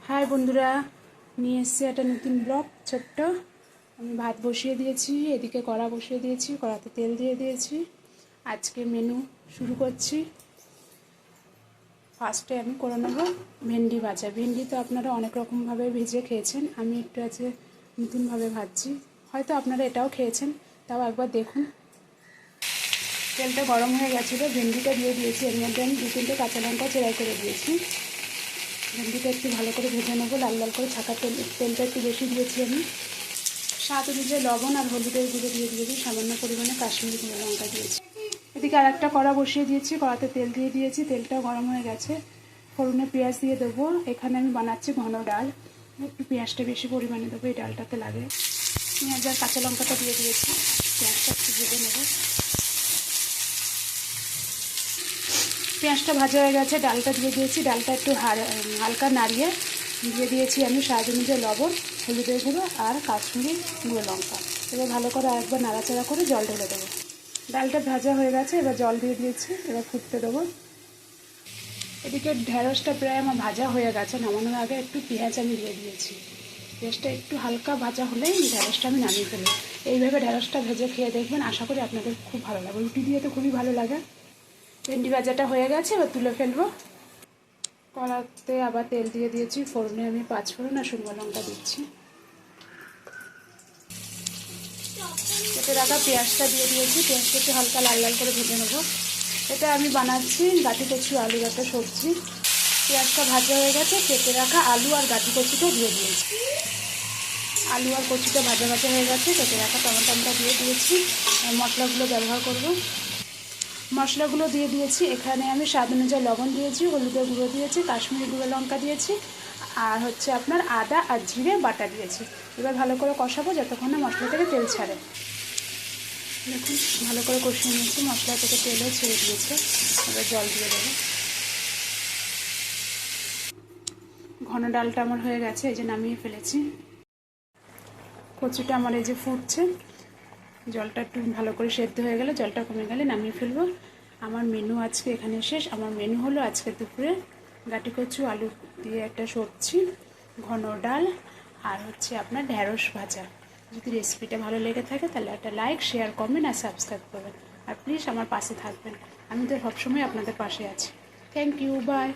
High বন্ধুরা, নিয়ে এসেছি একটা নতুন ব্লগ ছোট্ট। আমি ভাত বসিয়ে দিয়েছি, এদিকে কড়া বসিয়ে দিয়েছি, কড়াতে তেল দিয়ে দিয়েছি। আজকে মেনু শুরু করছি। ফার্স্টে আমি করে নেব ভেন্ডি ভাজা। ভেন্ডি তো আপনারা অনেক রকমভাবে ভেজে খেয়েছেন, আমি একটু আজকে নতুনভাবে ভাজছি। হয়তো আপনারা এটাও খেয়েছেন, তাও একবার দেখুন। তেলটা গরম হয়ে গেছিলো, ভেন্ডিটা দিয়ে দিয়েছি। এর মধ্যে আমি 2-3টে কাঁচা লঙ্কা চেরাই করে দিয়েছি। ভেন্ডিটা একটু ভালো করে ভেজে নেবো, লাল লাল করে। ছাকার তেলটা একটু বেশি দিয়েছি আমি। স্বাদ অনুযায়ী লবণ আর হলুদের গুঁড়ো দিয়ে দিয়েছি, সামান্য পরিমাণে কাশ্মীরি গুঁড়ো লঙ্কা দিয়েছি। এদিকে আর একটা কড়া বসিয়ে দিয়েছি, কড়াতে তেল দিয়ে দিয়েছি। তেলটা গরম হয়ে গেছে, ফোড়নে পেঁয়াজ দিয়ে দেবো। এখানে আমি বানাচ্ছি ঘন ডাল, একটু পেঁয়াজটা বেশি পরিমাণে দেবো, এই ডালটাতে লাগে। পেঁয়াজ আর কাঁচা লঙ্কাটা দিয়ে দিয়েছি, পেঁয়াজটা একটু ভেজে নেবো। পেঁয়াজটা ভাজা হয়ে গেছে, ডালটা দিয়ে দিয়েছি। ডালটা একটু হালকা নাড়িয়ে দিয়ে দিয়েছি আমি স্বাদ অনুযায়ী লবণ, হলুদের গুঁড়ো আর কাশ্মীরি গুঁড়ো লঙ্কা। এবার ভালো করে আরেকবার নাড়াচাড়া করে জল ঢেলে দেবো। ডালটা ভাজা হয়ে গেছে, এবার জল দিয়ে দিয়েছি, এবার ফুটতে দেবো। এদিকে ঢেঁড়সটা প্রায় আমার ভাজা হয়ে গেছে। নামানোর আগে একটু পেঁয়াজ আমি দিয়ে দিয়েছি। পেঁয়াজটা একটু হালকা ভাজা হলেই ঢেঁড়সটা আমি নামিয়ে ফেলবো। এইভাবে ঢেঁড়সটা ভেজে খেয়ে দেখবেন, আশা করি আপনাদের খুব ভালো লাগবে। রুটি দিয়ে তো খুবই ভালো লাগে। ভেন্ডি ভাজাটা হয়ে গেছে, এবার তুলে ফেলবো। কড়াতে আবার তেল দিয়ে দিয়েছি, ফোড়নে আমি 5 ফোড়ন আর শুকনো লঙ্কা দিচ্ছি। কেটে রাখা পেঁয়াজটা দিয়ে দিয়েছি, পেঁয়াজটা একটু হালকা লাল লাল করে ভেজে নেবো। এটা আমি বানাচ্ছি গাঁটি কচু আলুর একটা সবজি। পেঁয়াজটা ভাজা হয়ে গেছে, কেটে রাখা আলু আর গাঁটি কচুটা দিয়ে দিয়েছি। আলু আর কচুটা ভাজা ভাজা হয়ে গেছে, কেটে রাখা টমেটোটা দিয়ে দিয়েছি। মশলাগুলো ব্যবহার করব। মশলাগুলো দিয়ে দিয়েছি। এখানে আমি স্বাদ অনুযায়ী লবণ দিয়েছি, হলুদের গুঁড়ো দিয়েছি, কাশ্মীরি গুঁড়ো লঙ্কা দিয়েছি, আর হচ্ছে আপনার আদা আর জিরে বাটা দিয়েছি। এবার ভালো করে কষাবো যতক্ষণ না মশলা থেকে তেল ছাড়ে। দেখুন ভালো করে কষিয়ে নিয়েছি, মশলা থেকে তেলও ছেড়ে দিয়েছে। এবার জল দিয়ে দেবো। ঘন ডালটা আমার হয়ে গেছে, এই যে নামিয়ে ফেলেছি। কচুটা আমার এই যে ফুটছে, জলটা একটু ভালো করে সেদ্ধ হয়ে গেলে, জলটা কমে গেলে নামিয়ে ফেলবো। আমার মেনু আজকে এখানে শেষ। আমার মেনু হলো আজকে দুপুরে গাঁটি কচু আলু দিয়ে একটা সবজি, ঘন ডাল, আর হচ্ছে আপনার ঢেঁড়স ভাজা। যদি রেসিপিটা ভালো লেগে থাকে তাহলে একটা লাইক, শেয়ার, কমেন্ট আর সাবস্ক্রাইব করবেন। আর প্লিজ আমার পাশে থাকবেন, আমি তো সবসময় আপনাদের পাশে আছি। Thank you, by.